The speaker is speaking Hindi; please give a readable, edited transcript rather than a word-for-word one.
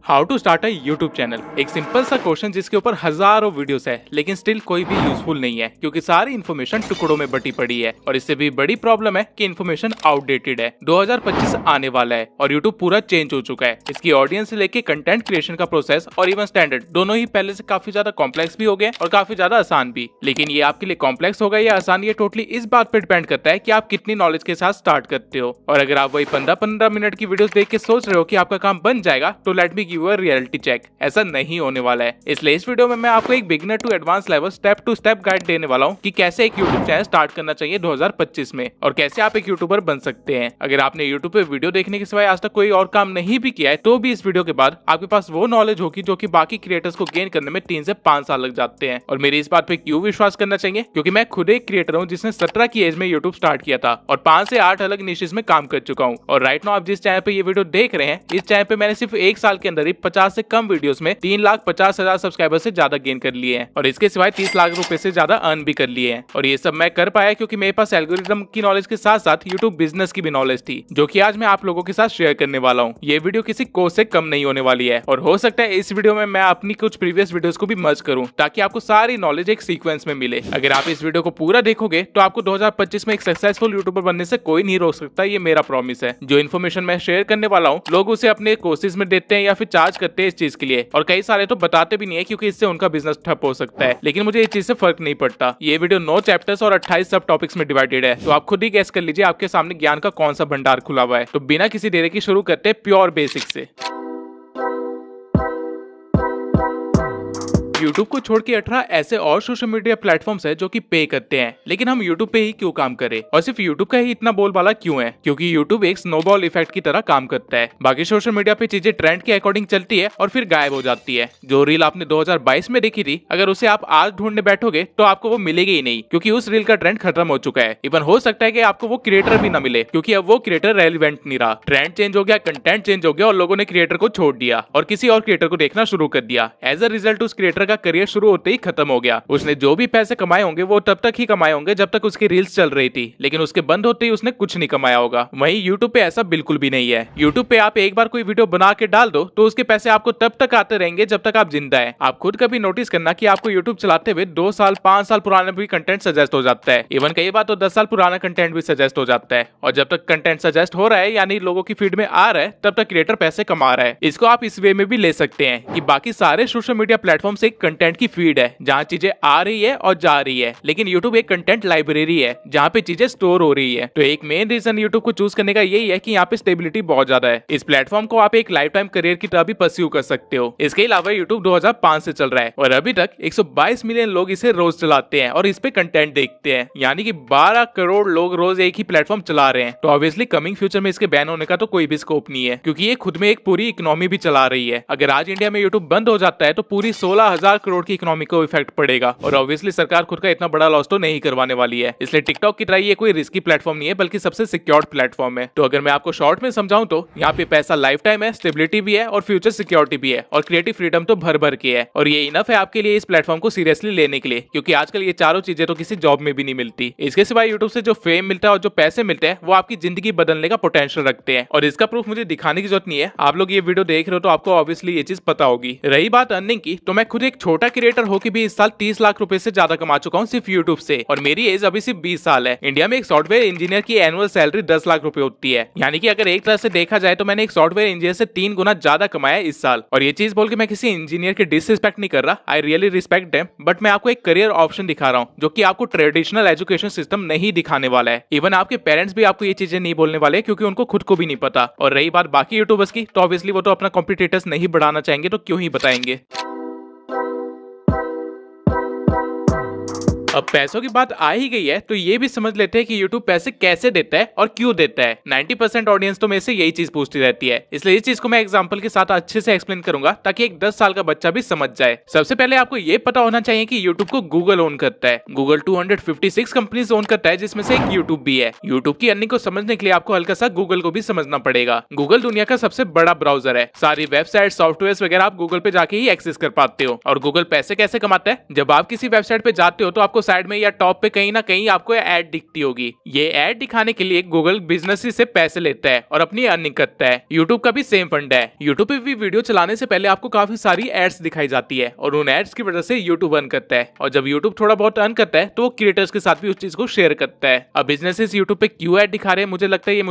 How to start a YouTube channel. एक सिंपल सा क्वेश्चन जिसके ऊपर हजारों वीडियोस है, लेकिन स्टिल कोई भी यूजफुल नहीं है क्योंकि सारी इन्फॉर्मेशन टुकड़ों में बटी पड़ी है। और इससे भी बड़ी प्रॉब्लम है कि इन्फॉर्मेशन आउटडेटेड है। 2025 आने वाला है और यूट्यूब पूरा चेंज हो चुका है। इसकी ऑडियंस से लेके कंटेंट क्रिएशन का प्रोसेस और इवन स्टैंडर्ड दोनों ही पहले से काफी ज्यादा कॉम्प्लेक्स भी हो गए और काफी ज्यादा आसान भी। लेकिन ये आपके लिए कॉम्प्लेक्स होगा या आसान, ये टोटली इस बात पर डिपेंड करता है कि आप कितनी नॉलेज के साथ स्टार्ट करते हो। और अगर आप वही 15-15 मिनट की वीडियोस देख के सोच रहे हो कि आपका काम बन जाएगा, तो let me give you a reality check, ऐसा नहीं होने वाला है। इसलिए इस वीडियो में मैं आपको एक beginner to advance level step to step guide देने वाला हूं कि कैसे एक यूट्यूब चैनल स्टार्ट करना चाहिए 2025 में और कैसे आप एक यूट्यूबर बन सकते हैं। अगर आपने यूट्यूब पे वीडियो देखने के सिवाय आज तक कोई और काम नहीं भी किया है, तो भी इस वीडियो के बाद आपके पास वो नॉलेज होगी जो कि बाकी क्रिएटर्स को गेन करने में 3 से 5 साल लग जाते हैं। और मेरी इस बात पे क्यों विश्वास करना चाहिए? क्योंकि मैं खुद एक क्रिएटर हूं जिसने 17 की एज में यूट्यूब स्टार्ट किया था और 5 से 8 अलग निशेस में काम कर चुका हूं। और राइट नाउ आप जिस चैनल पे ये वीडियो देख रहे हैं, इस चैनल पे मैंने सिर्फ 1 साल के अंदर ही 50 से कम वीडियोस में 3,50,000 सब्सक्राइबर से ज्यादा गेन कर लिए हैं और इसके सिवाय 30 लाख रुपए से ज्यादा अर्न भी कर लिए हैं। और ये सब मैं कर पाया क्योंकि मेरे पास एल्गोरिथम की नॉलेज के साथ साथ यूट्यूब बिजनेस की भी नॉलेज थी, जो कि आज मैं आप लोगों के साथ शेयर करने वाला हूँ। ये वीडियो किसी कोर्स से कम नहीं होने वाली है और हो सकता है इस वीडियो में मैं अपनी कुछ प्रीवियस वीडियोस को भी मर्ज करूं ताकि आपको सारी नॉलेज एक सीक्वेंस में मिले। अगर आप इस वीडियो को पूरा देखोगे तो आपको 2025 में एक सक्सेसफुल यूट्यूबर बनने से कोई नहीं रोक सकता, ये मेरा प्रॉमिस है। जो इन्फॉर्मेशन मैं शेयर करने वाला हूँ, लोग उसे अपने कोर्सेज में देते हैं या फिर चार्ज करते हैं इस चीज के लिए, और कई सारे तो बताते भी नहीं है क्योंकि इससे उनका बिजनेस ठप हो सकता है। लेकिन मुझे इस चीज से फर्क नहीं पड़ता। ये वीडियो 9 चैप्टर्स और 28 सब टॉपिक्स में डिवाइडेड है, तो आप खुद ही गैस कर लीजिए आपके सामने ज्ञान का कौन सा भंडार खुला हुआ है। तो बिना किसी देरी की शुरू करते हैं प्योर बेसिक से। YouTube को छोड़ के 18 ऐसे और सोशल मीडिया प्लेटफॉर्म्स है जो कि पे करते हैं, लेकिन हम YouTube पे ही क्यों काम करें और सिर्फ YouTube का ही इतना बोलबाला क्यों है? क्योंकि YouTube एक स्नोबॉल इफेक्ट की तरह काम करता है। बाकी सोशल मीडिया पे चीजें ट्रेंड के अकॉर्डिंग चलती है और फिर गायब हो जाती है। जो रील आपने 2022 में देखी थी, अगर उसे आप आज ढूंढने बैठोगे तो आपको वो मिलेगी ही नहीं, क्योंकि उस रील का ट्रेंड खत्म हो चुका है। इवन हो सकता है कि आपको वो क्रिएटर भी ना मिले क्योंकि अब वो क्रिएटर रेलिवेंट नहीं रहा। ट्रेंड चेंज हो गया, कंटेंट चेंज हो गया और लोगों ने क्रिएटर को छोड़ दिया और किसी और क्रिएटर को देखना शुरू कर दिया। एज अ रिजल्ट उस क्रिएटर का करियर शुरू होते ही खत्म हो गया। उसने जो भी पैसे कमाए होंगे वो तब तक ही कमाए होंगे जब तक उसकी रील्स चल रही थी, लेकिन उसके बंद होते ही उसने कुछ नहीं कमाया होगा। वहीं YouTube पे ऐसा बिल्कुल भी नहीं है। YouTube पे आप एक बार कोई वीडियो बना के डाल दो तो उसके पैसे आपको तब तक आते रहेंगे जब तक आप जिंदा है। आप खुद कभी नोटिस करना कि आपको YouTube चलाते हुए 2 साल 5 साल पुराना भी कंटेंट सजेस्ट हो जाता है। इवन कई बार तो 10 साल पुराना कंटेंट भी सजेस्ट हो जाता है। और जब तक कंटेंट सजेस्ट हो रहा है, यानी लोगों की फीड में आ रहा है, तब तक क्रिएटर पैसे कमा रहा है। इसको आप इस वे में भी ले सकते हैं कि बाकी सारे सोशल मीडिया प्लेटफॉर्म से एक कंटेंट की फीड है जहां चीजें आ रही है और जा रही है, लेकिन YouTube एक कंटेंट लाइब्रेरी है जहां पे चीजें स्टोर हो रही है। तो एक मेन रीजन YouTube को चूज करने का यही है कि यहाँ पे स्टेबिलिटी बहुत ज्यादा है। इस प्लेटफॉर्म को आप एक लाइफ टाइम करियर की तरह भी परस्यू कर सकते हो। इसके अलावा YouTube 2005 से चल रहा है और अभी तक 122 मिलियन लोग इसे रोज चलाते हैं और इस पे कंटेंट देखते हैं, यानी कि 12 करोड़ लोग रोज एक ही प्लेटफॉर्म चला रहे हैं। तो ऑब्वियसली कमिंग फ्यूचर में इसके बैन होने का तो कोई भी स्कोप नहीं है, क्योंकि ये खुद में एक पूरी इकोनॉमी भी चला रही है। अगर आज इंडिया में YouTube बंद हो जाता है तो पूरी 16,000 करोड़ की इकोनॉमी को इफेक्ट पड़ेगा और ऑब्वियसली सरकार खुद का इतना बड़ा लॉस तो नहीं करवाने वाली है। इसलिए टिकटॉक की तरह ये कोई रिस्की प्लेटफॉर्म नहीं है, बल्कि सबसे सिक्योर्ड प्लेटफॉर्म है। तो अगर मैं आपको शॉर्ट में समझाऊं तो यहाँ पे पैसा लाइफ टाइम है, स्टेबिलिटी भी है और फ्यूचर सिक्योरिटी भी है और क्रिएटिव फ्रीडम तो भर भर के है। और ये इनफ है आपके लिए इस प्लेटफॉर्म को सीरियसली लेने के लिए, क्योंकि आजकल ये चारों चीजें तो किसी जॉब में भी नहीं मिलती। इसके सिवाय यूट्यूब से जो फेम मिलता है और जो पैसे मिलते हैं वो आपकी जिंदगी बदलने का पोटेंशियल रखते हैं। और इसका प्रूफ मुझे दिखाने की जरूरत नहीं है, आप लोग ये वीडियो देख रहे हो तो आपको ऑब्वियसली ये चीज पता होगी। रही बात अर्निंग की, तो मैं खुद एक छोटा क्रिएटर होकर भी इस साल 30 लाख रुपए से ज्यादा कमा चुका हूँ सिर्फ यूट्यूब से, और मेरी एज अभी सिर्फ 20 साल है। इंडिया में एक सॉफ्टवेयर इंजीनियर की एनुअल सैलरी 10 लाख रुपए होती है, यानी कि अगर एक तरह से देखा जाए तो मैंने एक सॉफ्टवेयर इंजीनियर से 3 गुना ज्यादा कमाया इस साल। और ये चीज बोल के मैं किसी इंजीनियर की डिसरिस्पेक्ट नहीं कर रहा, I really respect them, but मैं आपको एक करियर ऑप्शन दिखा रहा हूँ जो कि आपको ट्रेडिशनल एजुकेशन सिस्टम नहीं दिखाने वाला है। इवन आपके पेरेंट्स भी आपको ये चीजें नहीं बोलने वाले क्योंकि उनको खुद को भी नहीं पता। और रही बात बाकी यूट्यूबर्स की, तो ऑब्वियसली वो तो अपना कॉम्पिटिटर्स नहीं बढ़ाना चाहेंगे, तो क्यों ही बताएंगे। अब पैसों की बात आ ही गई है तो ये भी समझ लेते हैं कि YouTube पैसे कैसे देता है और क्यों देता है। 90% ऑडियंस तो मेरे से यही चीज पूछती रहती है, इसलिए इस चीज को मैं एग्जांपल के साथ अच्छे से एक्सप्लेन करूंगा ताकि एक 10 साल का बच्चा भी समझ जाए। सबसे पहले आपको ये पता होना चाहिए कि YouTube को गूगल ओन करता है। गूगल 256 कंपनीज ओन करता है, जिसमें से एक YouTube भी है। YouTube की अर्निंग को समझने के लिए आपको हल्का सा गूगल को भी समझना पड़ेगा। गूगल दुनिया का सबसे बड़ा ब्राउजर है, सारी वेबसाइट सॉफ्टवेयर वगैरह आप गूगल पे जाके ही एक्सेस कर पाते हो। और गूगल पैसे कैसे कमाता है? जब आप किसी वेबसाइट पे जाते हो तो आपको साइड में या टॉप पे कहीं ना कहीं आपको ऐड दिखती होगी। ये ऐड दिखाने के लिए गूगल बिजनेस से पैसे लेता है और अपनी अर्निंग करता है। यूट्यूब का भी सेम फंड है। यूट्यूब पे भी वीडियो चलाने से पहले आपको काफी सारी एड्स दिखाई जाती है और उन एड्स की वजह से यूट्यूब अर्न करता है, और जब यूट्यूब थोड़ा बहुत अर्न करता है तो वो क्रिएटर्स के साथ भी उस चीज को शेयर करता है। अब बिजनेसेस यूट्यूब पे क्यों ऐड दिखा रहे हैं, मुझे लगता है ये